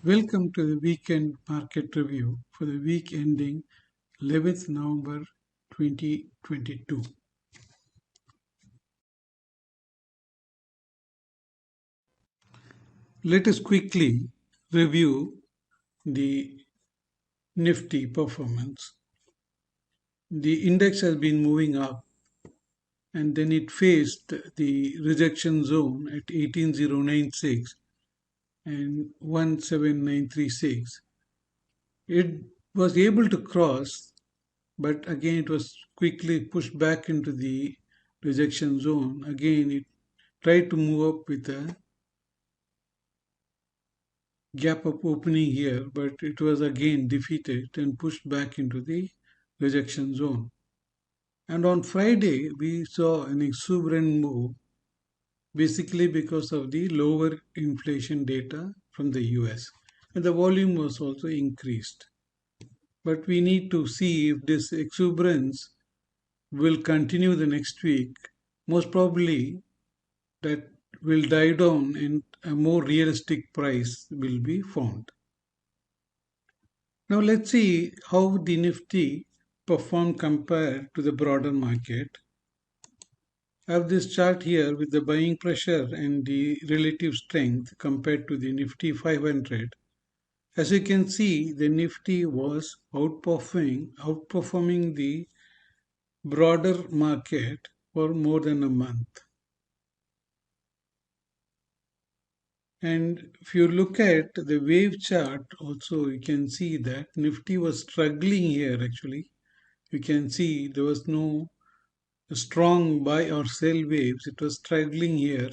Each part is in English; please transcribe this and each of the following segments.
Welcome to the weekend market review for the week ending 11th November 2022. Let us quickly review the Nifty performance. The index has been moving up and then it faced the rejection zone at 18096 and 17936. It was able to cross, but again it was quickly pushed back into the rejection zone. Again it tried to move up with a gap up opening here, but it was again defeated and pushed back into the rejection zone. And on Friday we saw an exuberant move, basically because of the lower inflation data from the US, and the volume was also increased. But we need to see if this exuberance will continue the next week. Most probably that will die down and a more realistic price will be found. Now let's see how the Nifty performed compared to the broader market. I have this chart here with the buying pressure and the relative strength compared to the Nifty 500. As you can see, the Nifty was outperforming the broader market for more than a month. And if you look at the wave chart also, you can see that Nifty was struggling here actually. You can see there was no strong buy or sell waves. It was struggling here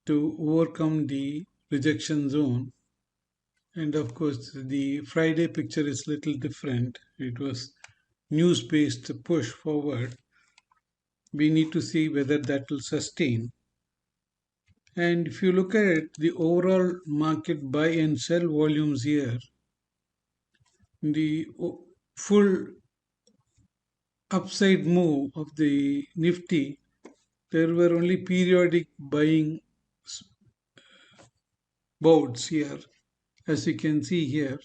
to overcome the rejection zone. And of course, the Friday picture is little different. It was news-based push forward. We need to see whether that will sustain. And if you look at the overall market buy and sell volumes here, the full upside move of the Nifty, there were only periodic buying bouts here, as you can see here.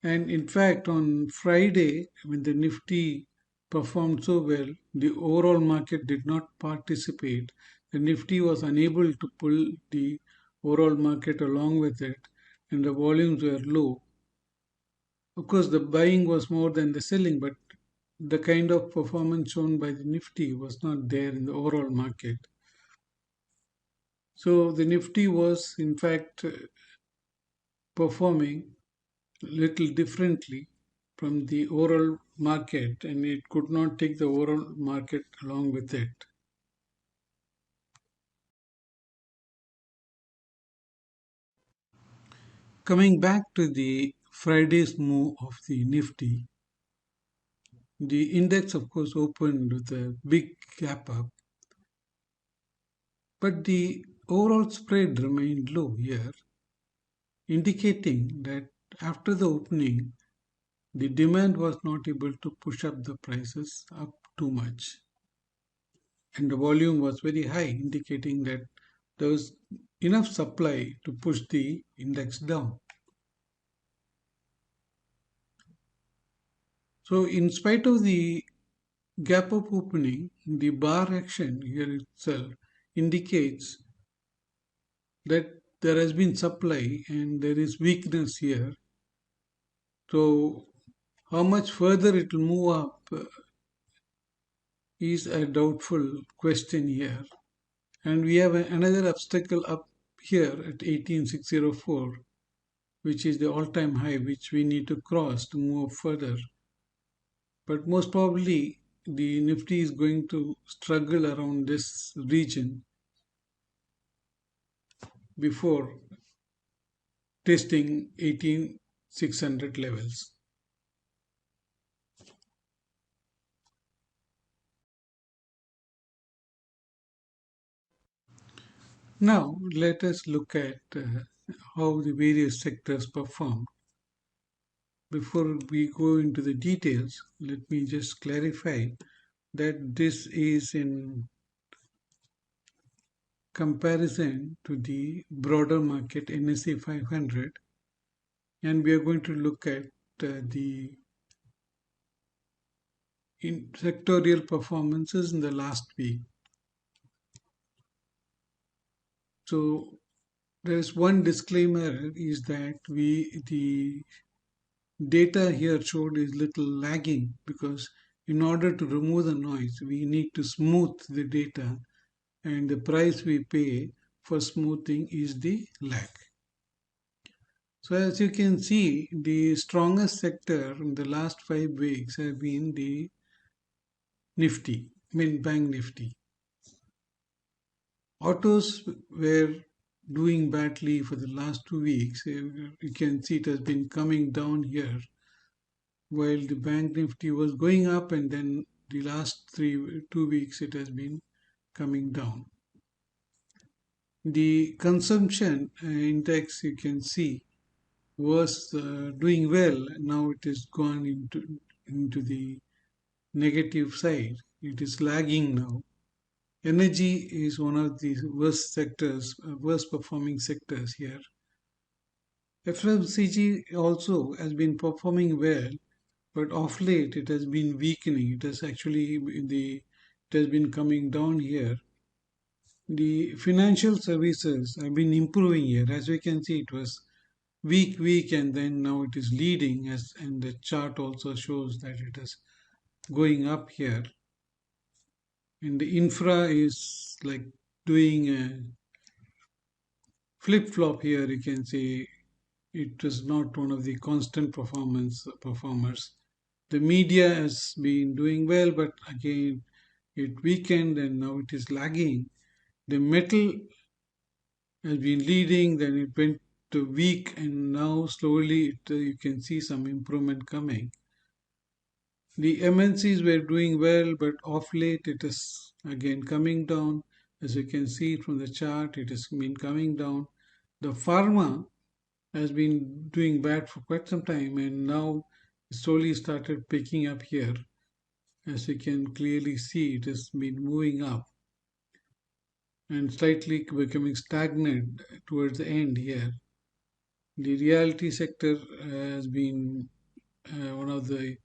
And in fact, on Friday, when the Nifty performed so well, the overall market did not participate. The Nifty was unable to pull the overall market along with it, and the volumes were low. Of course, the buying was more than the selling, but the kind of performance shown by the Nifty was not there in the overall market. So the Nifty was in fact performing little differently from the overall market, and it could not take the overall market along with it. Coming back to the Friday's move of the Nifty, the index of course opened with a big gap up, but the overall spread remained low here, indicating that after the opening, the demand was not able to push up the prices up too much. And the volume was very high, indicating that there was enough supply to push the index down. So in spite of the gap up opening, the bar action here itself indicates that there has been supply and there is weakness here. So how much further it will move up is a doubtful question here. And we have another obstacle up here at 18604, which is the all-time high, which we need to cross to move further. But most probably the Nifty is going to struggle around this region before testing 18600 levels. Now let us look at how the various sectors perform. Before we go into the details, let me just clarify that this is in comparison to the broader market NSE 500, and we are going to look at the sectorial performances in the last week. So there's one disclaimer is that the data here showed is little lagging because in order to remove the noise, we need to smooth the data, and the price we pay for smoothing is the lag. So as you can see, the strongest sector in the last 5 weeks have been the Nifty, Bank Nifty. Autos were doing badly for the last 2 weeks. You can see it has been coming down here, while the Bank Nifty was going up, and then the last 2 weeks it has been coming down. The consumption index, you can see, was doing well. Now it has gone into the negative side. It is lagging now. Energy is one of the worst sectors, worst performing sectors here. FMCG also has been performing well, but of late it has been weakening. It has actually it has been coming down here. The financial services have been improving here. As we can see, it was weak, and then now it is leading, and the chart also shows that it is going up here. And the infra is like doing a flip flop here. You can see it is not one of the constant performers. The media has been doing well, but again it weakened and now it is lagging. The metal has been leading, then it went to weak, and now slowly you can see some improvement coming. The MNCs were doing well, but of late it is again coming down. As you can see from the chart, it has been coming down. The pharma has been doing bad for quite some time, and now slowly started picking up here. As you can clearly see, it has been moving up and slightly becoming stagnant towards the end here. The realty sector has been one of the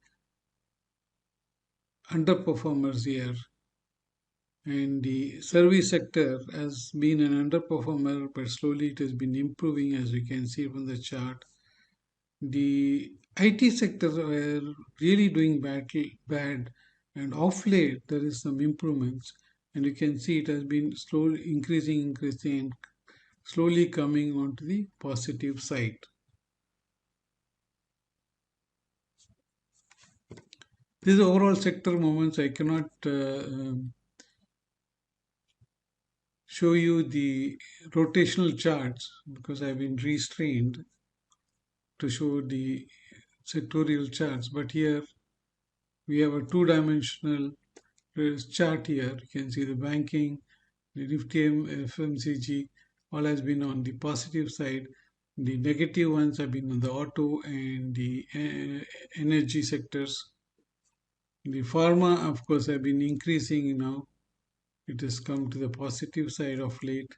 underperformers here, and the service sector has been an underperformer, but slowly it has been improving, as you can see from the chart. The IT sector were really doing bad, and of late there is some improvements, and you can see it has been slowly increasing, and slowly coming onto the positive side. These overall sector movements. I cannot show you the rotational charts because I've been restrained to show the sectorial charts, but here we have a two-dimensional chart here. You can see the banking, the Nifty FMCG, all has been on the positive side. The negative ones have been on the auto and the energy sectors. The pharma, of course, have been increasing now. It has come to the positive side of late.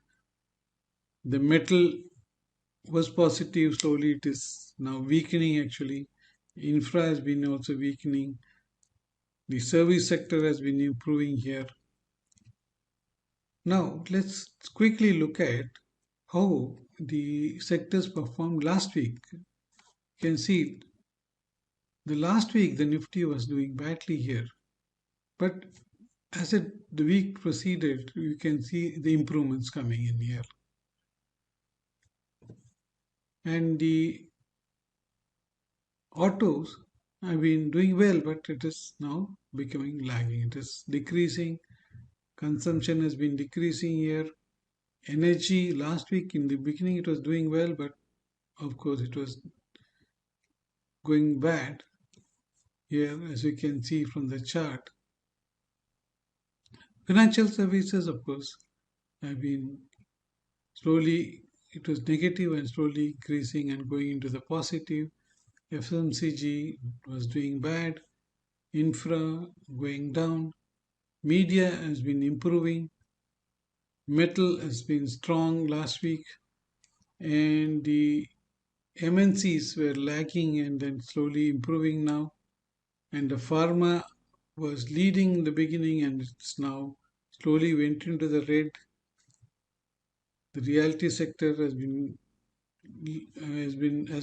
The metal was positive, slowly it is now weakening actually. Infra has been also weakening. The service sector has been improving here. Now let's quickly look at how the sectors performed last week. You can see the last week the Nifty was doing badly here, but as the week proceeded, you can see the improvements coming in here. And the autos have been doing well, but it is now becoming lagging. It is decreasing. Consumption has been decreasing here. Energy, last week in the beginning it was doing well, but of course it was going bad here, as you can see from the chart. Financial services, of course, have been slowly, it was negative and slowly increasing and going into the positive. FMCG was doing bad. Infra going down. Media has been improving. Metal has been strong last week, and the MNCs were lacking and then slowly improving now. And the pharma was leading in the beginning and it's now slowly went into the red. The realty sector has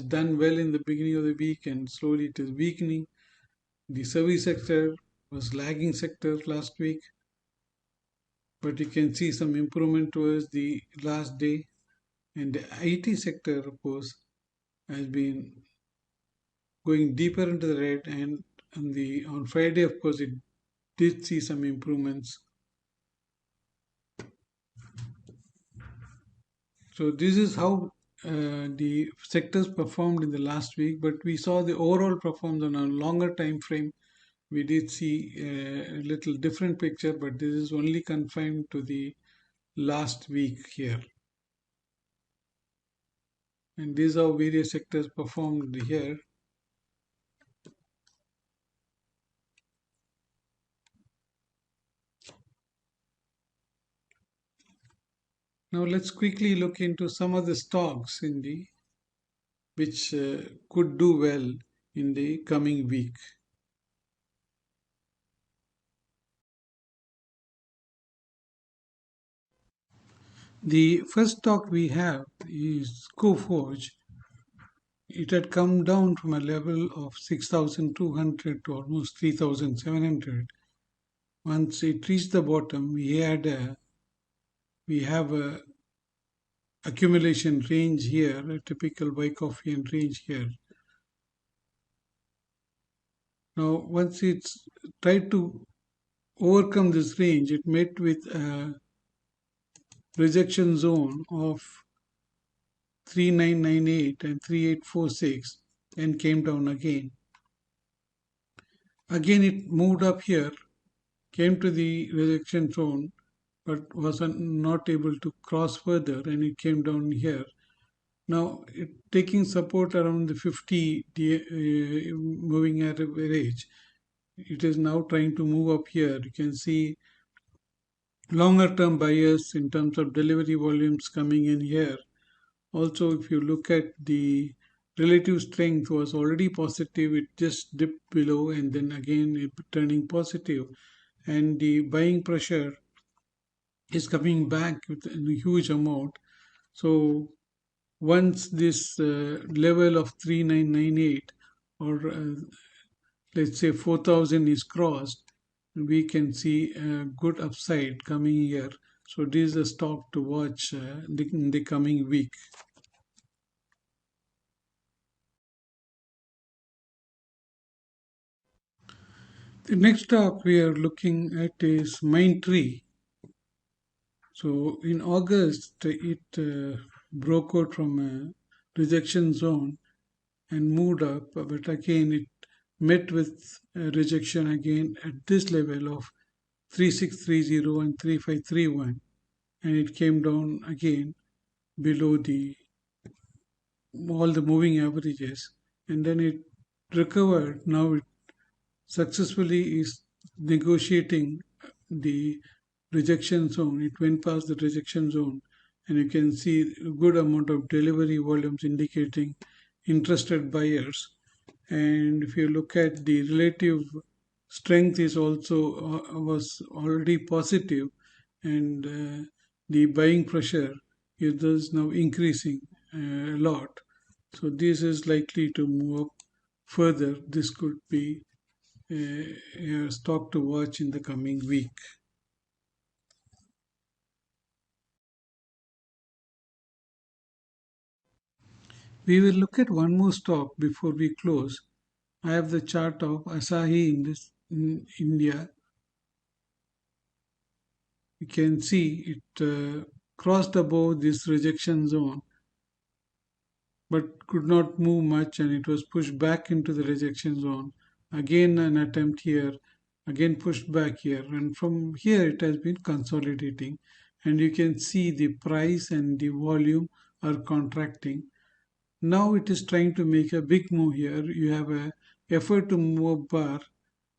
done well in the beginning of the week and slowly it is weakening. The service sector was lagging sector last week, but you can see some improvement towards the last day. And the IT sector, of course, has been going deeper into the red. And on Friday, of course, it did see some improvements. So this is how the sectors performed in the last week. But we saw the overall performance on a longer time frame. We did see a little different picture, but this is only confined to the last week here. And these are various sectors performed here. Now let's quickly look into some of the stocks in the which could do well in the coming week. The first stock we have is Coforge. It had come down from a level of 6,200 to almost 3,700. Once it reached the bottom, we have a accumulation range here, a typical Wyckofian range here. Now, once it's tried to overcome this range, it met with a rejection zone of 3998 and 3846 and came down again. Again, it moved up here, came to the rejection zone, but was not able to cross further and it came down here. Now, taking support around the 50 moving average, it is now trying to move up here. You can see longer term buyers in terms of delivery volumes coming in here. Also, if you look at the relative strength was already positive, it just dipped below and then again it turning positive. And the buying pressure is coming back with a huge amount. So once this level of 3998 or let's say 4000 is crossed, we can see a good upside coming here. So this is a stock to watch in the coming week. The next stock we are looking at is Mindtree. So in August, it broke out from a rejection zone and moved up, but again it met with a rejection again at this level of 3630 and 3531, and it came down again below the all the moving averages, and then it recovered. Now it successfully is negotiating the rejection zone. It went past the rejection zone, and you can see a good amount of delivery volumes indicating interested buyers. And if you look at the relative strength is also was already positive, and the buying pressure is thus now increasing a lot. So this is likely to move up further. This could be a stock to watch in the coming week. We will look at one more stock before we close. I have the chart of Asahi in India. You can see it crossed above this rejection zone but could not move much and it was pushed back into the rejection zone. Again an attempt here, again pushed back here, and from here it has been consolidating, and you can see the price and the volume are contracting. Now it is trying to make a big move here. You have a effort to move up bar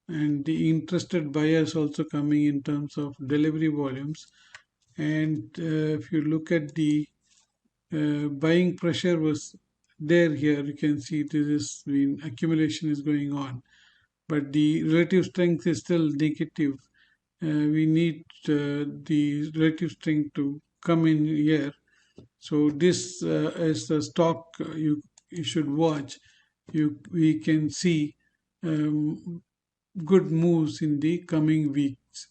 and the interested buyers also coming in terms of delivery volumes. And if you look at the buying pressure was there here, you can see this is the accumulation is going on, but the relative strength is still negative. We need the relative strength to come in here. So this is the stock you should watch. We can see um, good moves in the coming weeks.